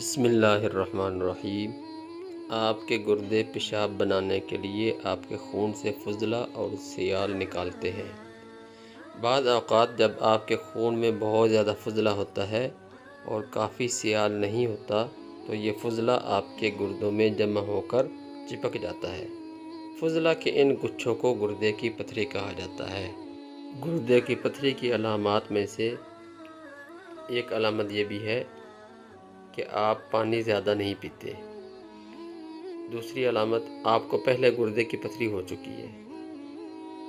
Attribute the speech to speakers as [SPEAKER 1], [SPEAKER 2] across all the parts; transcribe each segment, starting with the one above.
[SPEAKER 1] بسم اللہ الرحمن الرحیم۔ آپ کے گردے پیشاب بنانے کے لیے آپ کے خون سے فضلہ اور سیال نکالتے ہیں۔ بعض اوقات جب آپ کے خون میں بہت زیادہ فضلہ ہوتا ہے اور کافی سیال نہیں ہوتا تو یہ فضلہ آپ کے گردوں میں جمع ہو کر چپک جاتا ہے۔ فضلہ کے ان گچھوں کو گردے کی پتھری کہا جاتا ہے۔ گردے کی پتھری کی علامات میں سے ایک علامت یہ بھی ہے کہ آپ پانی زیادہ نہیں پیتے۔ دوسری علامت، آپ کو پہلے گردے کی پتھری ہو چکی ہے۔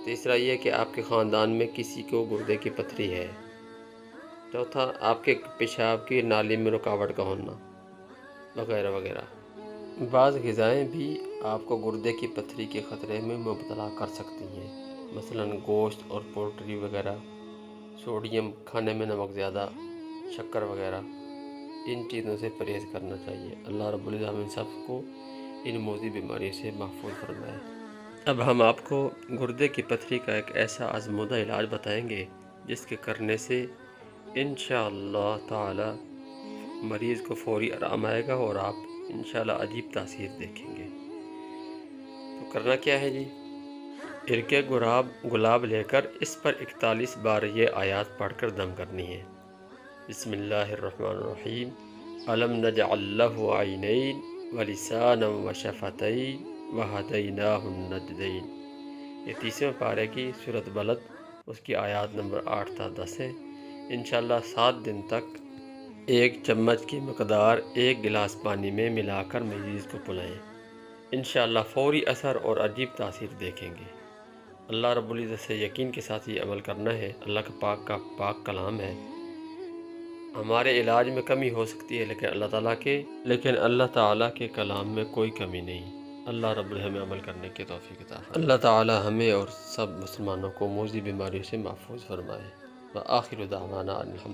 [SPEAKER 1] تیسرا یہ کہ آپ کے خاندان میں کسی کو گردے کی پتھری ہے۔ چوتھا، آپ کے پیشاب کی نالی میں رکاوٹ کا ہونا، وغیرہ وغیرہ۔ بعض غذائیں بھی آپ کو گردے کی پتھری کے خطرے میں مبتلا کر سکتی ہیں، مثلاً گوشت اور پولٹری وغیرہ، سوڈیم، کھانے میں نمک زیادہ، شکر وغیرہ۔ ان چیزوں سے پرہیز کرنا چاہیے۔ اللہ رب العزت ہم سب کو ان موذی بیماریوں سے محفوظ فرمائے۔ اب ہم آپ کو گردے کی پتھری کا ایک ایسا آزمودہ علاج بتائیں گے جس کے کرنے سے انشاءاللہ تعالی مریض کو فوری آرام آئے گا اور آپ انشاءاللہ عجیب تاثیر دیکھیں گے۔ تو کرنا کیا ہے جی؟ عرق گلاب لے کر اس پر 41 بار یہ آیات پڑھ کر دم کرنی ہے۔ بسم اللہ الرحمن الرحیم۔ الم نجعل لہ عینین ولسانا وشفتین وہدیناہ النجدین۔ یہ 30ویں پارے کی سورۃ بلد، اس کی آیات نمبر 8 تا 10 ہے۔ انشاءاللہ 7 دن تک 1 چمچ کی مقدار 1 گلاس پانی میں ملا کر مریض کو پلائیں۔ انشاءاللہ فوری اثر اور عجیب تاثیر دیکھیں گے۔ اللہ رب العزت سے یقین کے ساتھ یہ عمل کرنا ہے۔ اللہ کا پاک کلام ہے۔ ہمارے علاج میں کمی ہو سکتی ہے لیکن اللہ تعالیٰ کے کلام میں کوئی کمی نہیں۔ اللہ رب العزت ہمیں عمل کرنے کی توفیق عطا فرمائے۔ اللہ تعالیٰ ہمیں اور سب مسلمانوں کو موذی بیماریوں سے محفوظ فرمائے۔ وآخر دعوانا الحمد